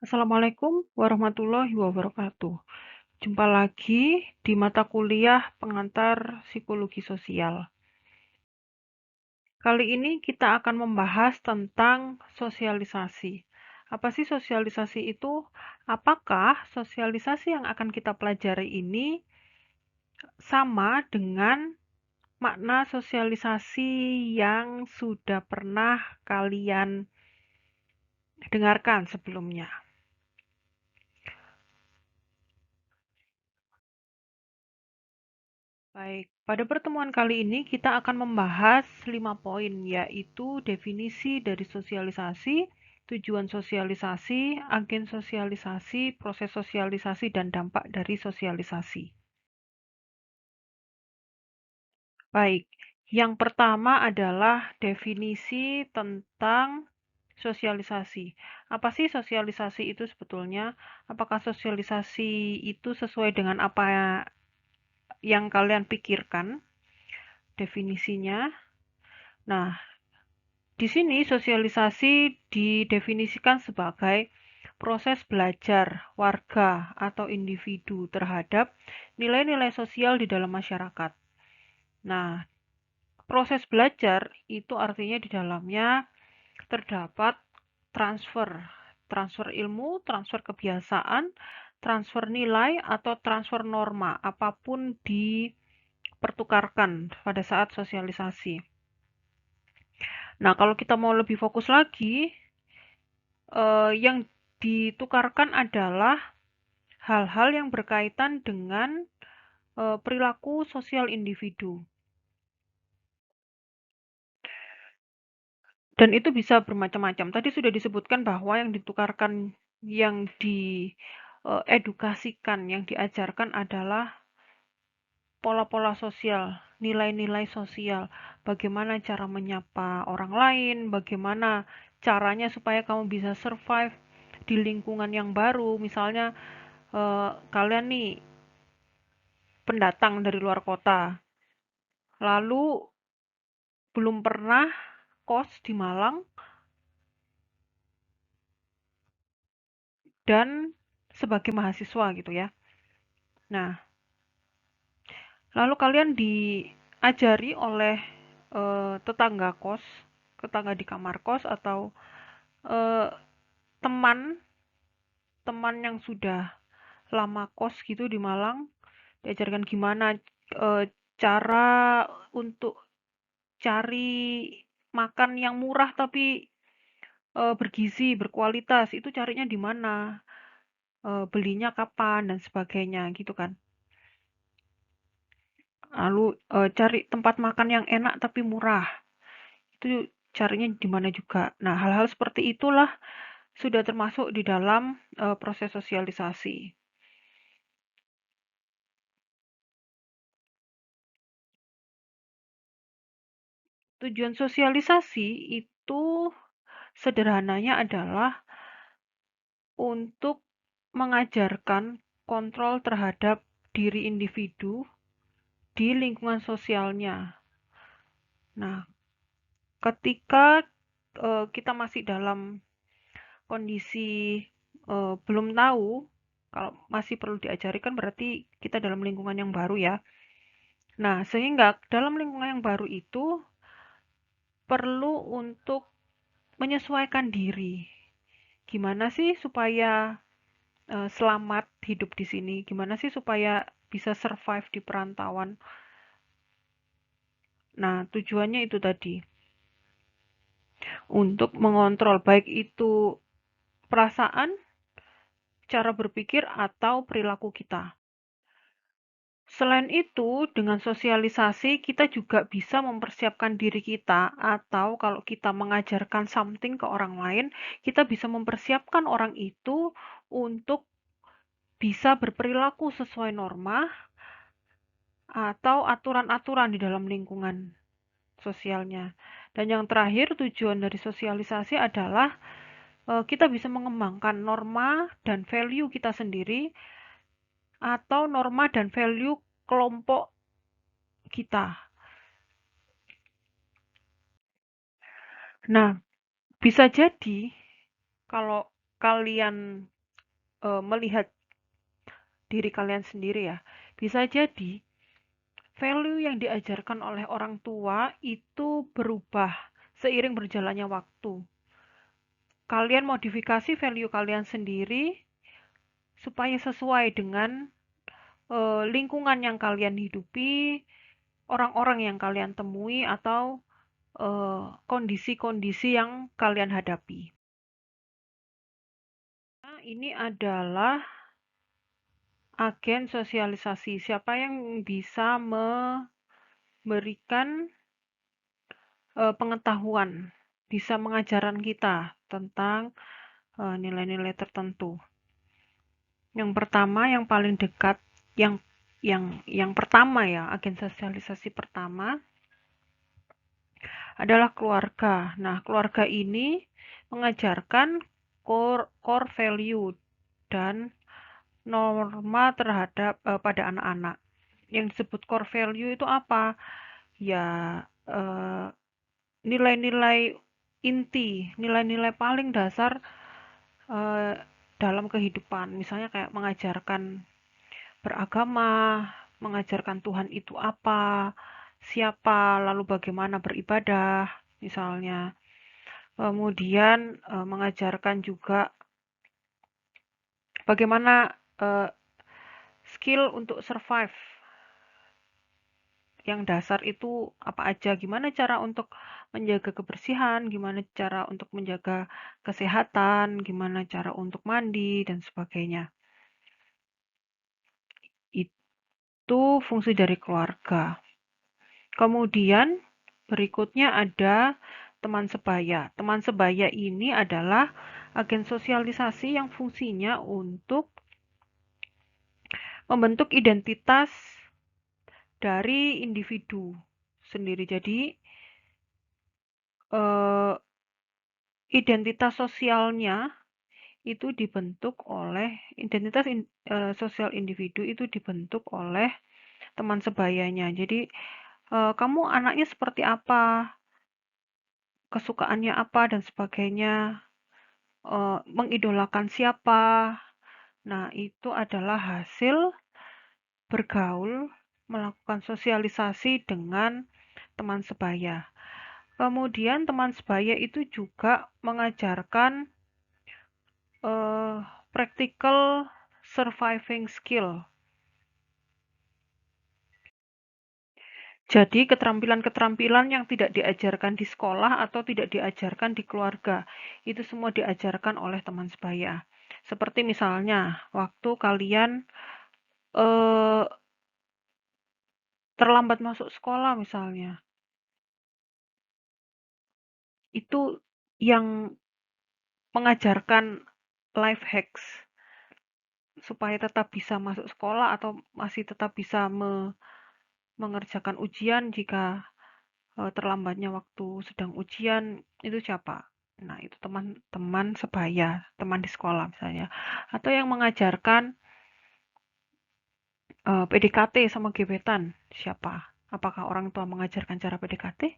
Assalamualaikum warahmatullahi wabarakatuh. Jumpa lagi di mata kuliah pengantar psikologi sosial. Kali ini kita akan membahas tentang sosialisasi. Apa sih sosialisasi itu? Apakah sosialisasi yang akan kita pelajari ini sama dengan makna sosialisasi yang sudah pernah kalian dengarkan sebelumnya? Baik, pada pertemuan kali ini kita akan membahas 5 poin, yaitu definisi dari sosialisasi, tujuan sosialisasi, agen sosialisasi, proses sosialisasi, dan dampak dari sosialisasi. Baik, yang pertama adalah definisi tentang sosialisasi. Apa sih sosialisasi itu sebetulnya? Apakah sosialisasi itu sesuai dengan apa yang kalian pikirkan? Definisinya. Nah, di sini sosialisasi didefinisikan sebagai proses belajar warga atau individu terhadap nilai-nilai sosial di dalam masyarakat. Nah, proses belajar itu artinya di dalamnya terdapat transfer, transfer ilmu, transfer kebiasaan, transfer nilai atau transfer norma, apapun dipertukarkan pada saat sosialisasi. Nah, kalau kita mau lebih fokus lagi, yang ditukarkan adalah hal-hal yang berkaitan dengan perilaku sosial individu. Dan itu bisa bermacam-macam. Tadi sudah disebutkan bahwa yang ditukarkan, yang diedukasikan, yang diajarkan adalah pola-pola sosial, nilai-nilai sosial, bagaimana cara menyapa orang lain, bagaimana caranya supaya kamu bisa survive di lingkungan yang baru. Misalnya kalian nih pendatang dari luar kota, lalu belum pernah kos di Malang dan sebagai mahasiswa gitu ya. Nah, lalu kalian diajari oleh tetangga kos, tetangga di kamar kos atau eh, teman teman yang sudah lama kos gitu di Malang, diajarkan gimana cara untuk cari makan yang murah tapi bergizi, berkualitas, itu carinya di mana, belinya kapan dan sebagainya gitu kan. Lalu cari tempat makan yang enak tapi murah, itu carinya di mana juga. Nah, hal-hal seperti itulah sudah termasuk di dalam proses sosialisasi. Tujuan sosialisasi itu sederhananya adalah untuk mengajarkan kontrol terhadap diri individu di lingkungan sosialnya. Nah, ketika kita masih dalam kondisi belum tahu, kalau masih perlu diajarikan berarti kita dalam lingkungan yang baru ya. Nah, sehingga dalam lingkungan yang baru itu perlu untuk menyesuaikan diri. Gimana sih supaya selamat hidup di sini? Gimana sih supaya bisa survive di perantauan? Nah, tujuannya itu tadi untuk mengontrol baik itu perasaan, cara berpikir atau perilaku kita. Selain itu, dengan sosialisasi kita juga bisa mempersiapkan diri kita, atau kalau kita mengajarkan something ke orang lain, kita bisa mempersiapkan orang itu untuk bisa berperilaku sesuai norma atau aturan-aturan di dalam lingkungan sosialnya. Dan yang terakhir, tujuan dari sosialisasi adalah kita bisa mengembangkan norma dan value kita sendiri atau norma dan value kelompok kita. Nah, bisa jadi kalau kalian melihat diri kalian sendiri ya. Bisa jadi value yang diajarkan oleh orang tua itu berubah seiring berjalannya waktu. Kalian modifikasi value kalian sendiri supaya sesuai dengan lingkungan yang kalian hidupi, orang-orang yang kalian temui, atau kondisi-kondisi yang kalian hadapi. Nah, ini adalah agen sosialisasi. Siapa yang bisa memberikan pengetahuan, bisa mengajarkan kita tentang nilai-nilai tertentu. Yang pertama, yang paling dekat, yang pertama ya, agen sosialisasi pertama adalah keluarga. Nah, keluarga ini mengajarkan core value dan norma terhadap pada anak-anak. Yang disebut core value itu apa? Ya, nilai-nilai inti, nilai-nilai paling dasar dalam kehidupan. Misalnya kayak mengajarkan beragama, mengajarkan Tuhan itu apa, siapa, lalu bagaimana beribadah, misalnya. Kemudian mengajarkan juga bagaimana skill untuk survive. Yang dasar itu apa aja, gimana cara untuk menjaga kebersihan, gimana cara untuk menjaga kesehatan, gimana cara untuk mandi, dan sebagainya. Itu fungsi dari keluarga. Kemudian berikutnya ada teman sebaya. Teman sebaya ini adalah agen sosialisasi yang fungsinya untuk membentuk identitas dari individu sendiri. Jadi identitas sosialnya itu dibentuk oleh sosial individu itu dibentuk oleh teman sebayanya. Jadi kamu anaknya seperti apa, kesukaannya apa dan sebagainya, mengidolakan siapa. Nah, itu adalah hasil bergaul, melakukan sosialisasi dengan teman sebaya. Kemudian teman sebaya itu juga mengajarkan practical surviving skill. Jadi keterampilan-keterampilan yang tidak diajarkan di sekolah atau tidak diajarkan di keluarga, itu semua diajarkan oleh teman sebaya. Seperti misalnya waktu kalian terlambat masuk sekolah misalnya, itu yang mengajarkan life hacks supaya tetap bisa masuk sekolah atau masih tetap bisa mengerjakan ujian jika terlambatnya waktu sedang ujian, itu siapa? Nah, itu teman-teman sebaya, teman di sekolah misalnya. Atau yang mengajarkan PDKT sama gebetan, siapa? Apakah orang tua mengajarkan cara PDKT?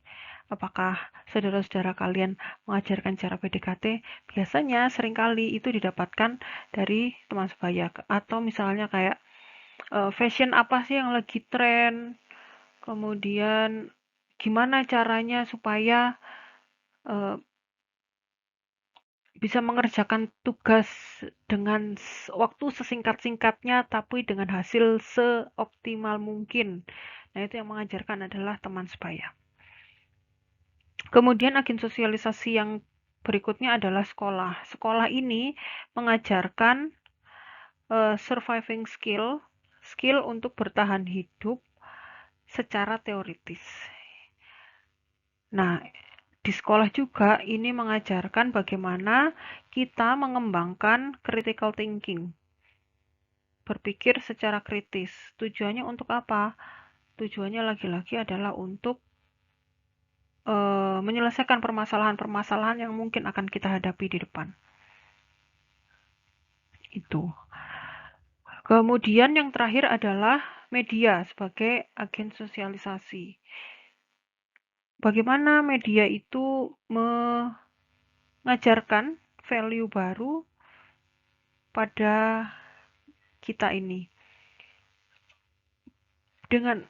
Apakah saudara-saudara kalian mengajarkan cara PDKT? Biasanya seringkali itu didapatkan dari teman sebaya. Atau misalnya kayak fashion apa sih yang lagi tren? Kemudian gimana caranya supaya bisa mengerjakan tugas dengan waktu sesingkat-singkatnya tapi dengan hasil seoptimal mungkin. Nah, itu yang mengajarkan adalah teman sebaya. Kemudian agen sosialisasi yang berikutnya adalah sekolah. Sekolah ini mengajarkan surviving skill, skill untuk bertahan hidup secara teoritis. Nah, di sekolah juga ini mengajarkan bagaimana kita mengembangkan critical thinking, berpikir secara kritis. Tujuannya untuk apa? Tujuannya lagi-lagi adalah untuk menyelesaikan permasalahan-permasalahan yang mungkin akan kita hadapi di depan. Itu. Kemudian yang terakhir adalah media sebagai agen sosialisasi. Bagaimana media itu mengajarkan value baru pada kita ini dengan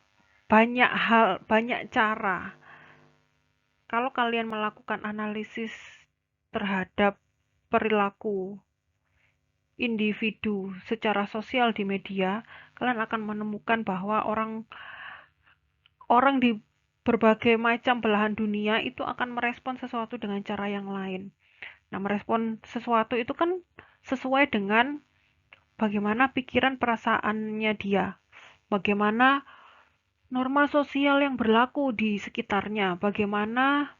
banyak hal, banyak cara. Kalau kalian melakukan analisis terhadap perilaku individu secara sosial di media, kalian akan menemukan bahwa orang di berbagai macam belahan dunia itu akan merespon sesuatu dengan cara yang lain. Nah, merespon sesuatu itu kan sesuai dengan bagaimana pikiran perasaannya dia, bagaimana norma sosial yang berlaku di sekitarnya, bagaimana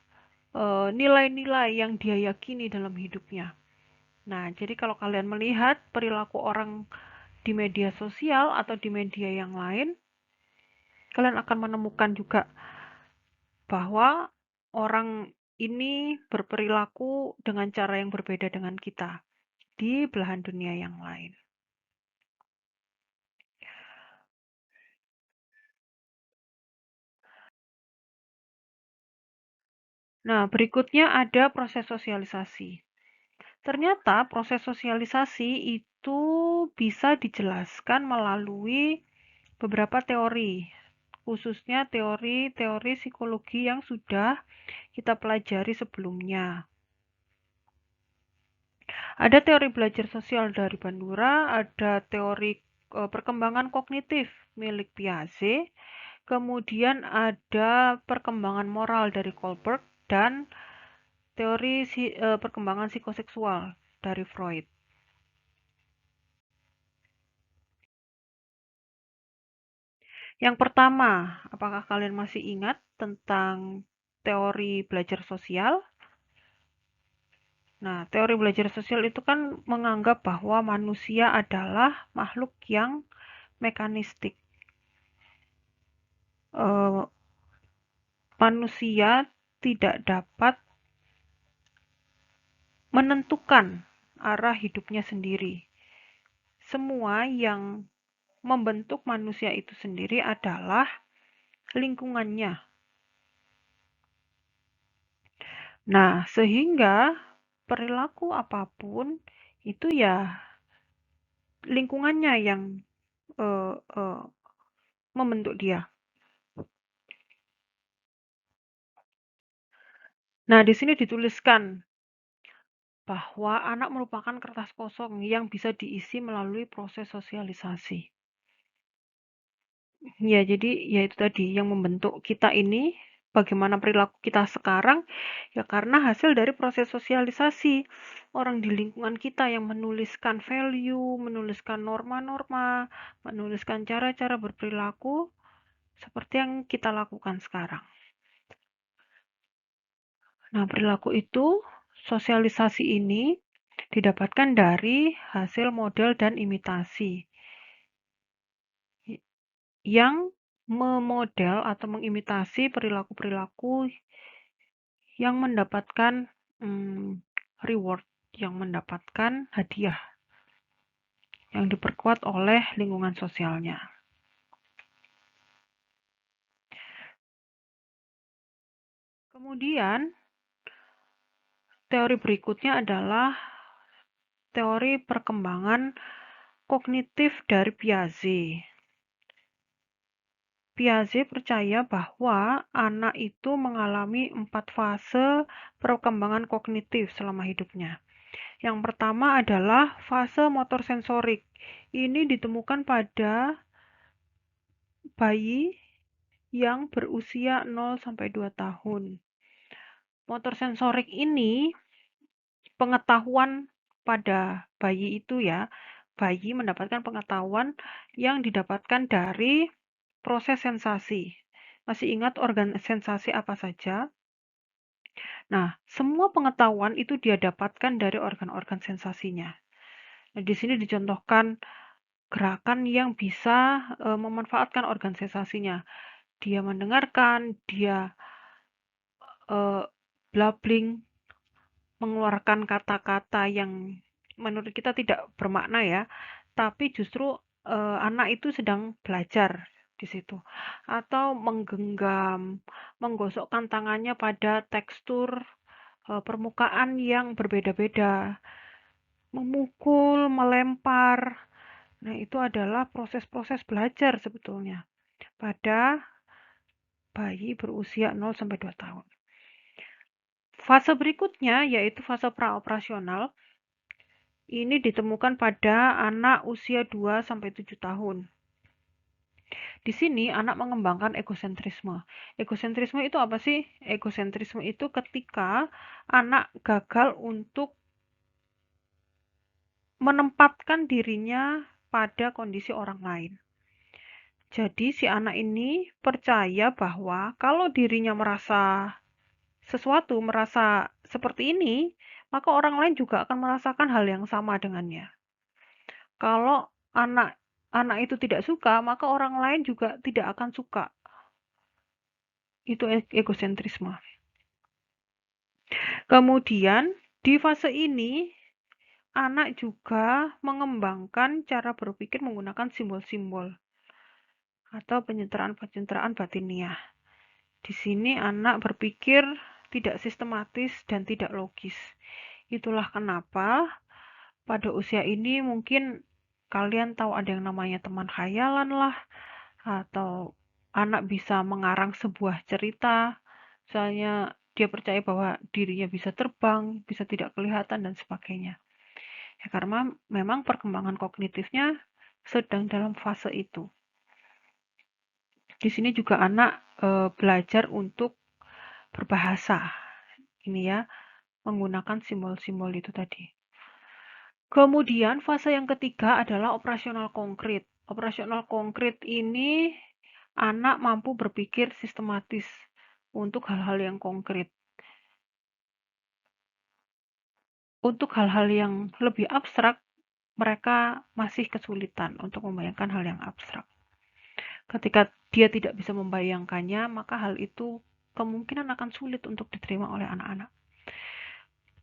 nilai-nilai yang dia yakini dalam hidupnya. Nah, jadi kalau kalian melihat perilaku orang di media sosial atau di media yang lain, kalian akan menemukan juga bahwa orang ini berperilaku dengan cara yang berbeda dengan kita di belahan dunia yang lain. Nah, berikutnya ada proses sosialisasi. Ternyata proses sosialisasi itu bisa dijelaskan melalui beberapa teori, khususnya teori-teori psikologi yang sudah kita pelajari sebelumnya. Ada teori belajar sosial dari Bandura, ada teori perkembangan kognitif milik Piaget, kemudian ada perkembangan moral dari Kohlberg, dan teori perkembangan psikoseksual dari Freud. Yang pertama, apakah kalian masih ingat tentang teori belajar sosial? Nah, teori belajar sosial itu kan menganggap bahwa manusia adalah makhluk yang mekanistik. Manusia tidak dapat menentukan arah hidupnya sendiri. Semua yang membentuk manusia itu sendiri adalah lingkungannya. Nah, sehingga perilaku apapun itu ya lingkungannya yang uh, uh, membentuk dia. Nah, di sini dituliskan bahwa anak merupakan kertas kosong yang bisa diisi melalui proses sosialisasi. Ya, jadi ya itu tadi yang membentuk kita ini, bagaimana perilaku kita sekarang, ya karena hasil dari proses sosialisasi. Orang di lingkungan kita yang menuliskan value, menuliskan norma-norma, menuliskan cara-cara berperilaku seperti yang kita lakukan sekarang. Nah, perilaku itu, sosialisasi ini didapatkan dari hasil model dan imitasi yang memodel atau mengimitasi perilaku-perilaku yang mendapatkan reward, yang mendapatkan hadiah yang diperkuat oleh lingkungan sosialnya. Kemudian, teori berikutnya adalah teori perkembangan kognitif dari Piaget. Piaget percaya bahwa anak itu mengalami 4 fase perkembangan kognitif selama hidupnya. Yang pertama adalah fase motor sensorik. Ini ditemukan pada bayi yang berusia 0-2 tahun. Motor sensorik ini pengetahuan pada bayi itu ya, bayi mendapatkan pengetahuan yang didapatkan dari proses sensasi. Masih ingat organ sensasi apa saja? Nah, semua pengetahuan itu dia dapatkan dari organ-organ sensasinya. Nah, di sini dicontohkan gerakan yang bisa memanfaatkan organ sensasinya. Dia mendengarkan, dia blabbling, mengeluarkan kata-kata yang menurut kita tidak bermakna ya, tapi justru anak itu sedang belajar di situ. Atau menggenggam, menggosokkan tangannya pada tekstur permukaan yang berbeda-beda. memukul, melempar. Nah, itu adalah proses-proses belajar sebetulnya pada bayi berusia 0-2 tahun. Fase berikutnya yaitu fase praoperasional. Ini ditemukan pada anak usia 2-7 tahun. Di sini anak mengembangkan egosentrisme. Egosentrisme itu apa sih? Egosentrisme itu ketika anak gagal untuk menempatkan dirinya pada kondisi orang lain. Jadi si anak ini percaya bahwa kalau dirinya merasa sesuatu, merasa seperti ini, maka orang lain juga akan merasakan hal yang sama dengannya. Kalau anak anak itu tidak suka, maka orang lain juga tidak akan suka. Itu egosentrisme. Kemudian di fase ini anak juga mengembangkan cara berpikir menggunakan simbol-simbol atau pencitraan-pencitraan batiniah. Di sini anak berpikir tidak sistematis dan tidak logis. Itulah kenapa pada usia ini mungkin kalian tahu ada yang namanya teman khayalan lah, atau anak bisa mengarang sebuah cerita, misalnya dia percaya bahwa dirinya bisa terbang, bisa tidak kelihatan, dan sebagainya. Ya, karena memang perkembangan kognitifnya sedang dalam fase itu. Di sini juga anak belajar untuk berbahasa. Ini ya, menggunakan simbol-simbol itu tadi. Kemudian fase yang ketiga adalah operasional konkret. Operasional konkret ini anak mampu berpikir sistematis untuk hal-hal yang konkret. Untuk hal-hal yang lebih abstrak, mereka masih kesulitan untuk membayangkan hal yang abstrak. Ketika dia tidak bisa membayangkannya, maka hal itu kemungkinan akan sulit untuk diterima oleh anak-anak.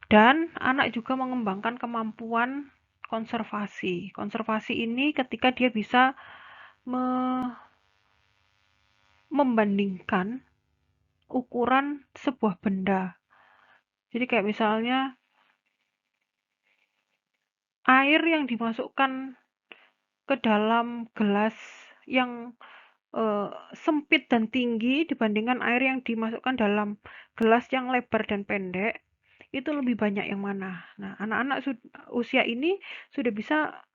Dan anak juga mengembangkan kemampuan konservasi. Konservasi ini ketika dia bisa membandingkan ukuran sebuah benda. Jadi kayak misalnya air yang dimasukkan ke dalam gelas yang sempit dan tinggi dibandingkan air yang dimasukkan dalam gelas yang lebar dan pendek, itu lebih banyak yang mana? Nah, anak-anak usia ini sudah bisa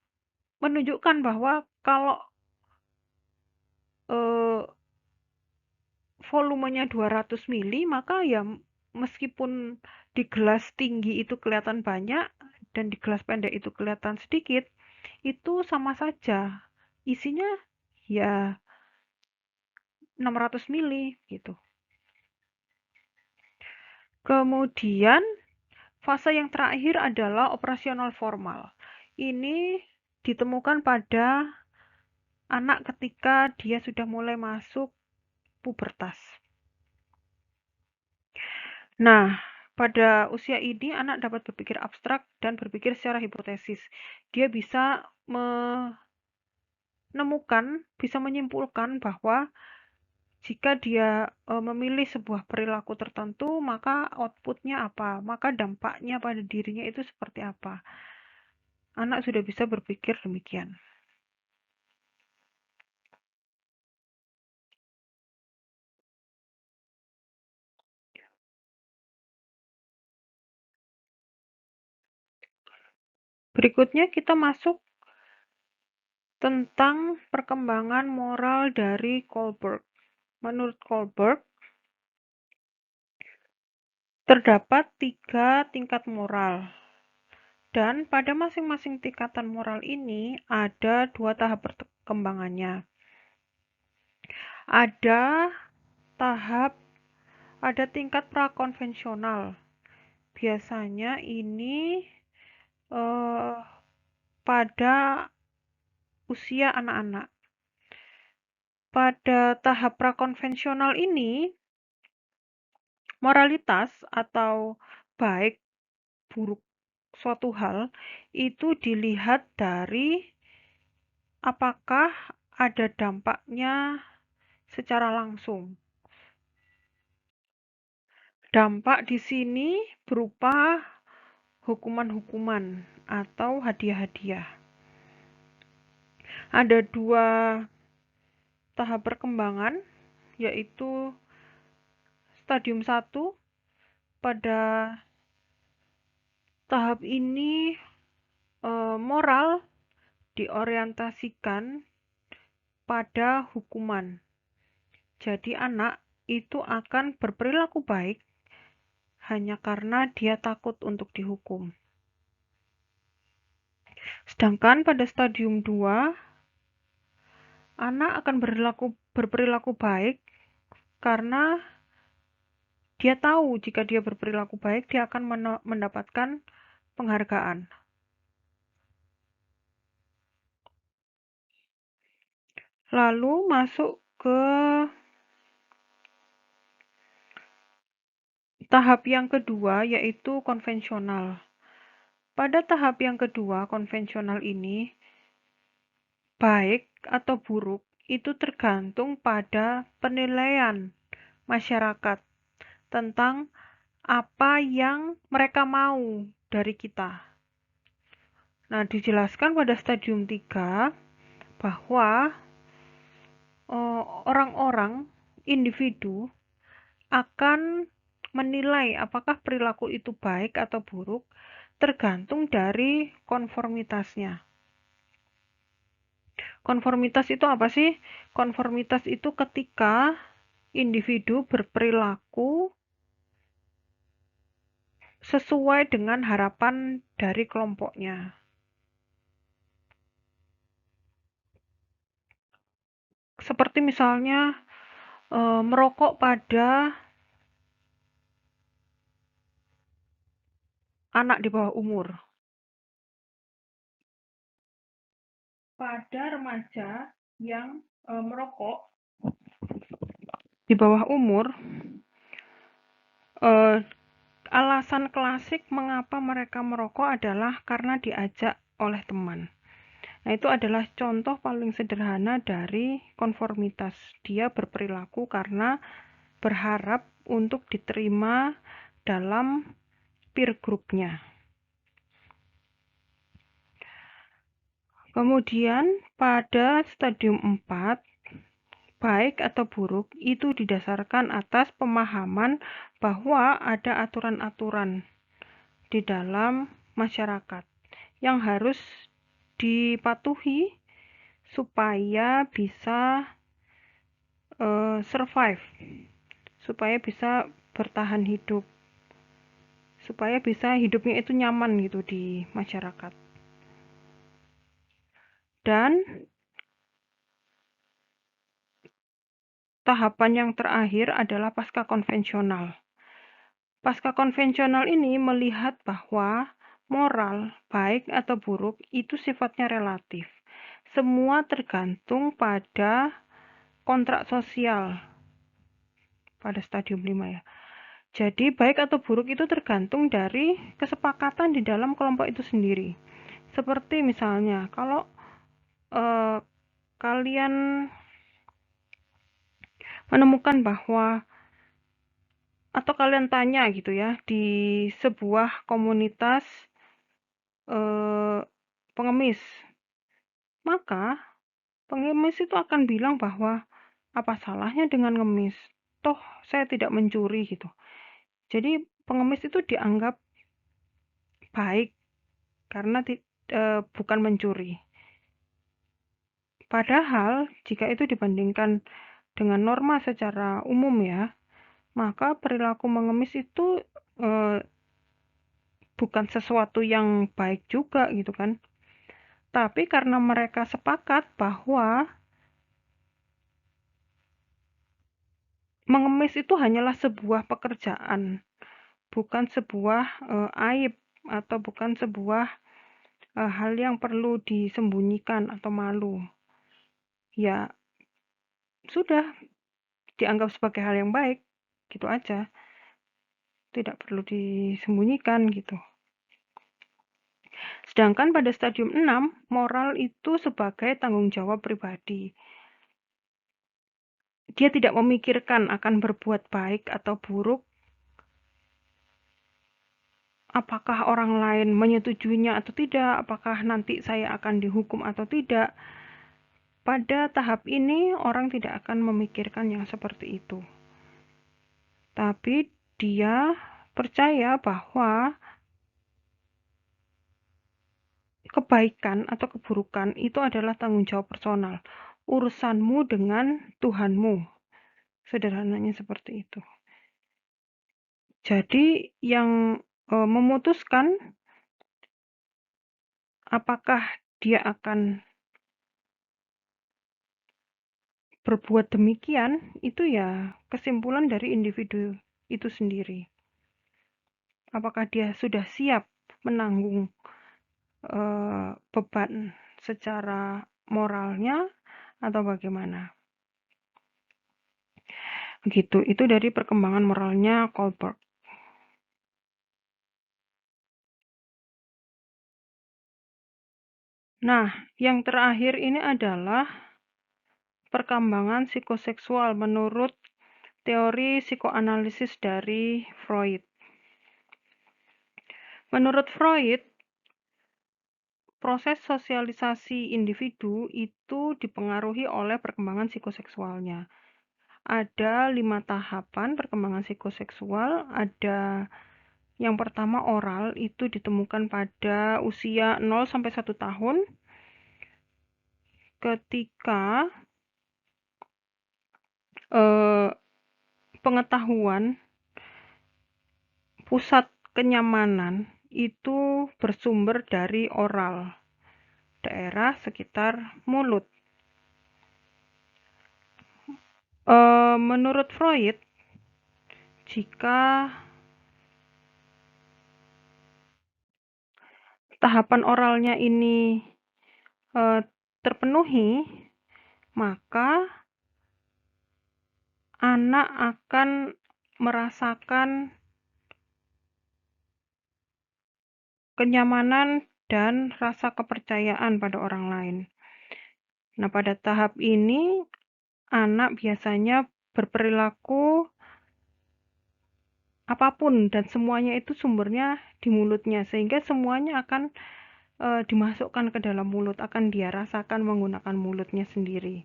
menunjukkan bahwa kalau volumenya 200 mili, maka ya meskipun di gelas tinggi itu kelihatan banyak dan di gelas pendek itu kelihatan sedikit, itu sama saja. Isinya ya 600 mili gitu. Kemudian fase yang terakhir adalah operasional formal. Ini ditemukan pada anak ketika dia sudah mulai masuk pubertas. Nah, pada usia ini anak dapat berpikir abstrak dan berpikir secara hipotesis. Dia bisa menemukan, bisa menyimpulkan bahwa jika dia memilih sebuah perilaku tertentu, maka outputnya apa, maka dampaknya pada dirinya itu seperti apa. Anak sudah bisa berpikir demikian. Berikutnya kita masuk tentang perkembangan moral dari Kohlberg. Menurut Kohlberg, terdapat 3 tingkat moral. Dan pada masing-masing tingkatan moral ini ada 2 tahap perkembangannya. Ada tingkat prakonvensional. Biasanya ini pada usia anak-anak. Pada tahap prakonvensional ini, moralitas atau baik buruk suatu hal itu dilihat dari apakah ada dampaknya secara langsung. Dampak di sini berupa hukuman-hukuman atau hadiah-hadiah. Ada 2 tahap perkembangan, yaitu stadium 1. Pada tahap ini moral diorientasikan pada hukuman. Jadi anak itu akan berperilaku baik hanya karena dia takut untuk dihukum. Sedangkan pada stadium 2, anak akan berperilaku baik karena dia tahu jika dia berperilaku baik, dia akan mendapatkan penghargaan. Lalu masuk ke tahap yang kedua, yaitu konvensional. Pada tahap yang kedua, konvensional ini, baik atau buruk itu tergantung pada penilaian masyarakat tentang apa yang mereka mau dari kita. Nah, dijelaskan pada stadium 3 bahwa orang-orang, individu akan menilai apakah perilaku itu baik atau buruk tergantung dari konformitasnya. Konformitas itu apa sih? Konformitas itu ketika individu berperilaku sesuai dengan harapan dari kelompoknya. Seperti misalnya merokok pada anak di bawah umur. Pada remaja yang merokok di bawah umur, alasan klasik mengapa mereka merokok adalah karena diajak oleh teman. Nah, itu adalah contoh paling sederhana dari konformitas. Dia berperilaku karena berharap untuk diterima dalam peer group-nya. Kemudian pada stadium 4, baik atau buruk itu didasarkan atas pemahaman bahwa ada aturan-aturan di dalam masyarakat yang harus dipatuhi supaya bisa survive, supaya bisa bertahan hidup, supaya bisa hidupnya itu nyaman gitu di masyarakat. Dan tahapan yang terakhir adalah pasca konvensional. Pasca konvensional ini melihat bahwa moral, baik atau buruk, itu sifatnya relatif. Semua tergantung pada kontrak sosial pada stadium 5 ya. Jadi baik atau buruk itu tergantung dari kesepakatan di dalam kelompok itu sendiri. Seperti misalnya kalau kalian menemukan bahwa atau kalian tanya gitu ya di sebuah komunitas pengemis, maka pengemis itu akan bilang bahwa apa salahnya dengan ngemis? Toh saya tidak mencuri gitu. Jadi pengemis itu dianggap baik karena bukan mencuri. Padahal jika itu dibandingkan dengan norma secara umum ya, maka perilaku mengemis itu bukan sesuatu yang baik juga gitu kan. Tapi karena mereka sepakat bahwa mengemis itu hanyalah sebuah pekerjaan, bukan sebuah aib atau bukan sebuah hal yang perlu disembunyikan atau malu. Ya sudah, dianggap sebagai hal yang baik, gitu aja. Tidak perlu disembunyikan gitu. Sedangkan pada stadium 6, moral itu sebagai tanggung jawab pribadi. Dia tidak memikirkan akan berbuat baik atau buruk apakah orang lain menyetujuinya atau tidak, apakah nanti saya akan dihukum atau tidak. Pada tahap ini orang tidak akan memikirkan yang seperti itu. Tapi dia percaya bahwa kebaikan atau keburukan itu adalah tanggung jawab personal. Urusanmu dengan Tuhanmu. Sederhananya seperti itu. Jadi yang memutuskan apakah dia akan berbuat demikian, itu ya kesimpulan dari individu itu sendiri. Apakah dia sudah siap menanggung beban secara moralnya atau bagaimana? Begitu, itu dari perkembangan moralnya Kohlberg. Nah, yang terakhir ini adalah perkembangan psikoseksual menurut teori psikoanalisis dari Freud. Menurut Freud, proses sosialisasi individu itu dipengaruhi oleh perkembangan psikoseksualnya. Ada 5 tahapan perkembangan psikoseksual. Ada yang pertama oral, itu ditemukan pada usia 0-1 tahun. Ketika pengetahuan pusat kenyamanan itu bersumber dari oral, daerah sekitar mulut. Menurut Freud, jika tahapan oralnya ini terpenuhi, maka anak akan merasakan kenyamanan dan rasa kepercayaan pada orang lain. Nah, pada tahap ini anak biasanya berperilaku apapun dan semuanya itu sumbernya di mulutnya, sehingga semuanya akan dimasukkan ke dalam mulut, akan dia rasakan menggunakan mulutnya sendiri.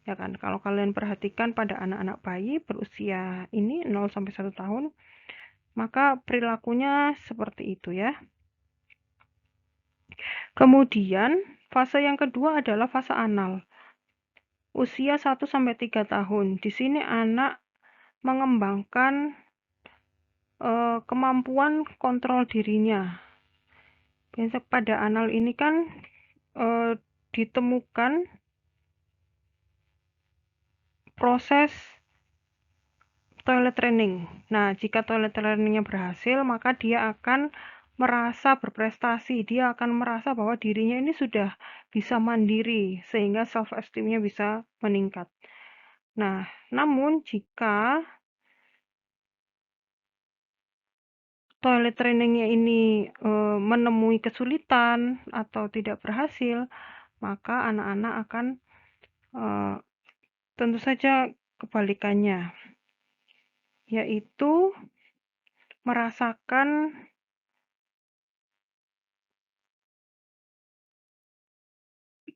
Ya kan, kalau kalian perhatikan pada anak-anak bayi berusia ini 0-1 tahun, maka perilakunya seperti itu ya. Kemudian fase yang kedua adalah fase anal. Usia 1-3 tahun. Di sini anak mengembangkan kemampuan kontrol dirinya. Biasa pada anal ini kan ditemukan proses toilet training. Nah, jika toilet trainingnya berhasil, maka dia akan merasa berprestasi. Dia akan merasa bahwa dirinya ini sudah bisa mandiri, sehingga self-esteem-nya bisa meningkat. Nah, namun jika toilet trainingnya ini menemui kesulitan atau tidak berhasil, maka anak-anak akan tentu saja kebalikannya, yaitu merasakan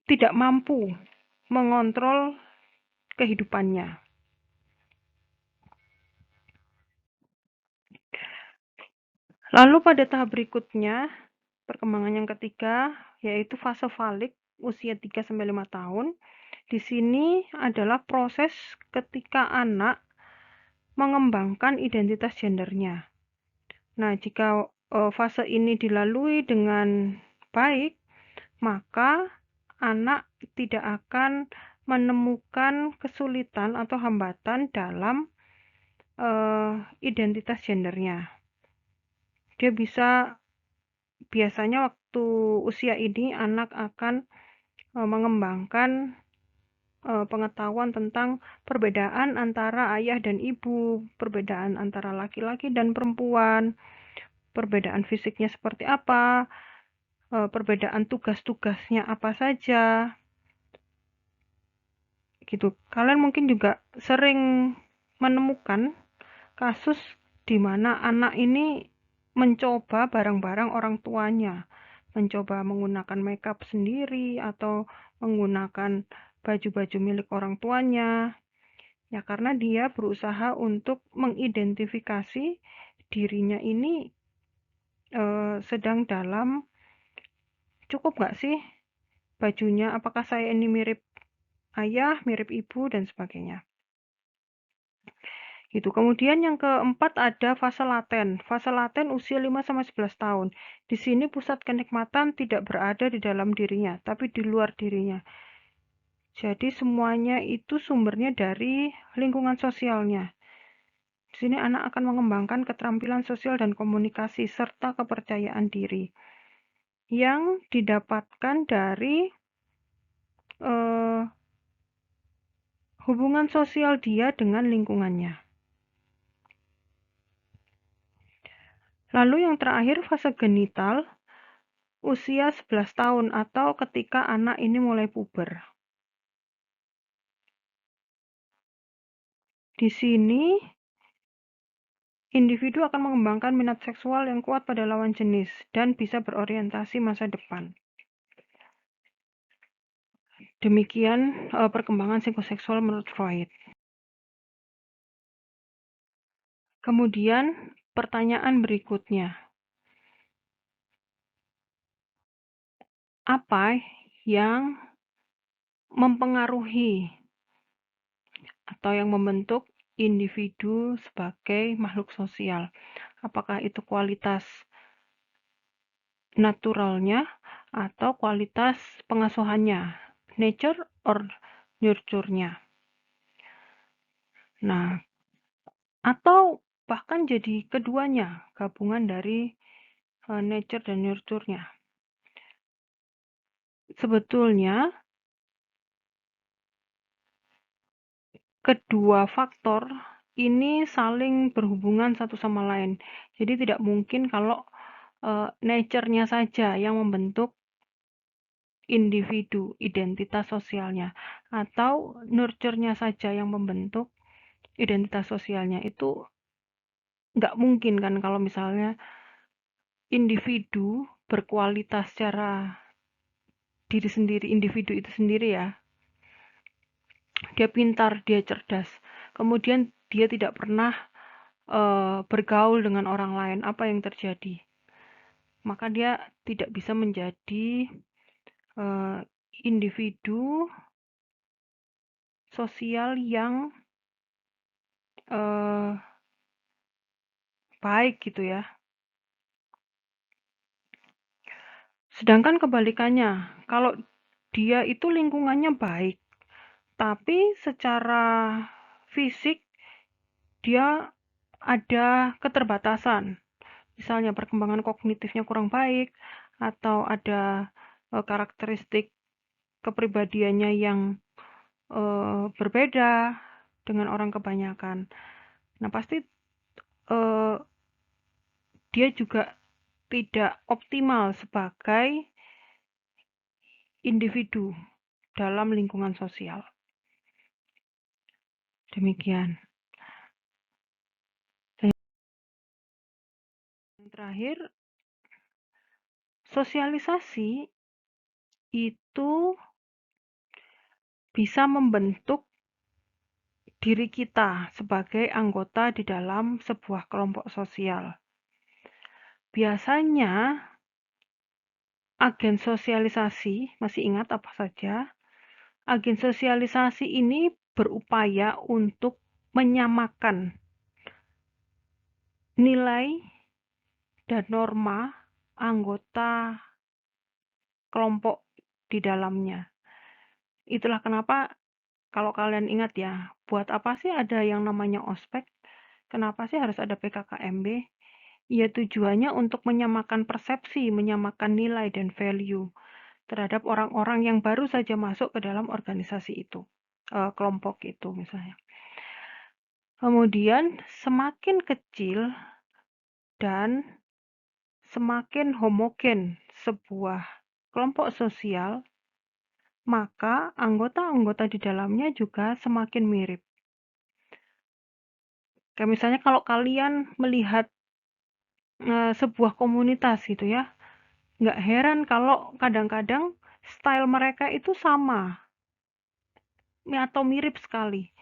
tidak mampu mengontrol kehidupannya. Lalu pada tahap berikutnya, perkembangan yang ketiga, yaitu fase falik usia 3-5 tahun. Di sini adalah proses ketika anak mengembangkan identitas gendernya. Nah, jika fase ini dilalui dengan baik, maka anak tidak akan menemukan kesulitan atau hambatan dalam identitas gendernya. Dia biasanya waktu usia ini anak akan mengembangkan pengetahuan tentang perbedaan antara ayah dan ibu, perbedaan antara laki-laki dan perempuan, perbedaan fisiknya seperti apa, perbedaan tugas-tugasnya apa saja, gitu. Kalian mungkin juga sering menemukan kasus di mana anak ini mencoba barang-barang orang tuanya, mencoba menggunakan makeup sendiri atau menggunakan baju-baju milik orang tuanya. Ya, karena dia berusaha untuk mengidentifikasi dirinya ini sedang dalam cukup nggak sih bajunya, apakah saya ini mirip ayah, mirip ibu, dan sebagainya. Gitu. Kemudian yang keempat ada fase laten. Fase laten usia 5-11 tahun. Di sini pusat kenikmatan tidak berada di dalam dirinya, tapi di luar dirinya. Jadi semuanya itu sumbernya dari lingkungan sosialnya. Di sini anak akan mengembangkan keterampilan sosial dan komunikasi serta kepercayaan diri yang didapatkan dari hubungan sosial dia dengan lingkungannya. Lalu yang terakhir fase genital, usia 11 tahun atau ketika anak ini mulai puber. Di sini, individu akan mengembangkan minat seksual yang kuat pada lawan jenis dan bisa berorientasi masa depan. Demikian perkembangan psikoseksual menurut Freud. Kemudian pertanyaan berikutnya. Apa yang mempengaruhi atau yang membentuk individu sebagai makhluk sosial? Apakah itu kualitas naturalnya atau kualitas pengasuhannya, nature or nurture-nya? Nah, atau bahkan jadi keduanya, gabungan dari nature dan nurture-nya. Sebetulnya kedua faktor ini saling berhubungan satu sama lain. Jadi tidak mungkin kalau nature-nya saja yang membentuk individu, identitas sosialnya, atau nurture-nya saja yang membentuk identitas sosialnya. Itu nggak mungkin kan kalau misalnya individu berkualitas secara diri sendiri, individu itu sendiri ya. Dia pintar, dia cerdas. Kemudian dia tidak pernah bergaul dengan orang lain. Apa yang terjadi? Maka dia tidak bisa menjadi individu sosial yang baik gitu ya. Sedangkan kebalikannya, kalau dia itu lingkungannya baik, tapi secara fisik dia ada keterbatasan. Misalnya perkembangan kognitifnya kurang baik, atau ada karakteristik kepribadiannya yang berbeda dengan orang kebanyakan. Nah, pasti dia juga tidak optimal sebagai individu dalam lingkungan sosial. Demikian. Dan yang terakhir, sosialisasi itu bisa membentuk diri kita sebagai anggota di dalam sebuah kelompok sosial. Biasanya agen sosialisasi, masih ingat apa saja? Agen sosialisasi ini berupaya untuk menyamakan nilai dan norma anggota kelompok di dalamnya. Itulah kenapa kalau kalian ingat ya, buat apa sih ada yang namanya ospek? Kenapa sih harus ada PKKMB? Ya tujuannya untuk menyamakan persepsi, menyamakan nilai dan value terhadap orang-orang yang baru saja masuk ke dalam organisasi itu, kelompok itu misalnya. Kemudian semakin kecil dan semakin homogen sebuah kelompok sosial, maka anggota-anggota di dalamnya juga semakin mirip. Kayak misalnya kalau kalian melihat sebuah komunitas gitu ya. Nggak heran kalau kadang-kadang style mereka itu sama atau mirip sekali.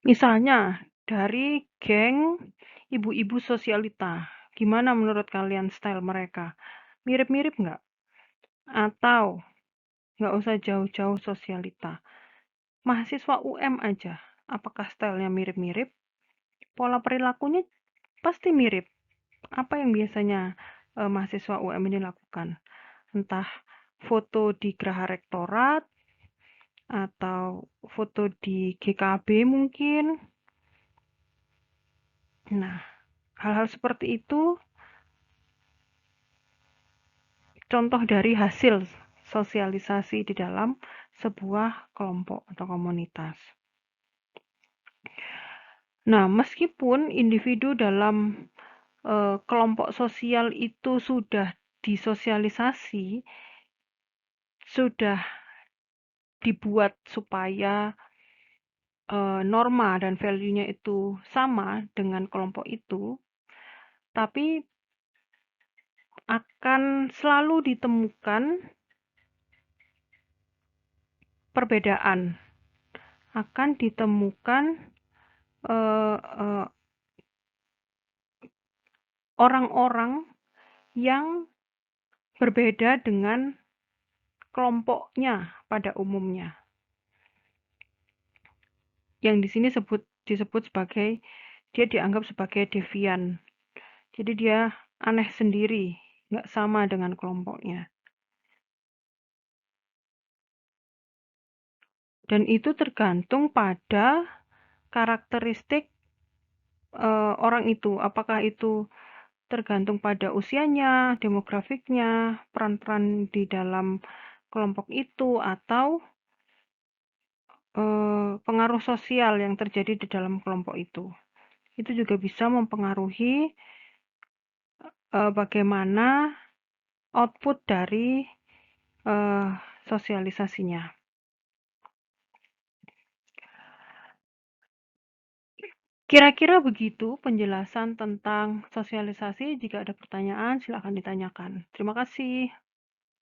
Misalnya dari geng ibu-ibu sosialita. Gimana menurut kalian style mereka? Mirip-mirip nggak? Atau nggak usah jauh-jauh sosialita. Mahasiswa UM aja. Apakah stylenya mirip-mirip? Pola perilakunya pasti mirip. Apa yang biasanya mahasiswa UM ini lakukan? Entah foto di Geraha Rektorat, atau foto di GKB mungkin. Nah, hal-hal seperti itu contoh dari hasil sosialisasi di dalam sebuah kelompok atau komunitas. Nah, meskipun individu dalam kelompok sosial itu sudah disosialisasi, sudah dibuat supaya norma dan value-nya itu sama dengan kelompok itu, tapi akan selalu ditemukan perbedaan, akan ditemukan eh, eh, orang-orang yang berbeda dengan kelompoknya pada umumnya. Yang di sini disebut sebagai dia dianggap sebagai devian. Jadi dia aneh sendiri, nggak sama dengan kelompoknya. Dan itu tergantung pada karakteristik orang itu. Apakah itu tergantung pada usianya, demografiknya, peran-peran di dalam kelompok itu, atau pengaruh sosial yang terjadi di dalam kelompok itu. Itu juga bisa mempengaruhi bagaimana output dari eh, sosialisasinya. Kira-kira begitu penjelasan tentang sosialisasi. Jika ada pertanyaan, silakan ditanyakan. Terima kasih.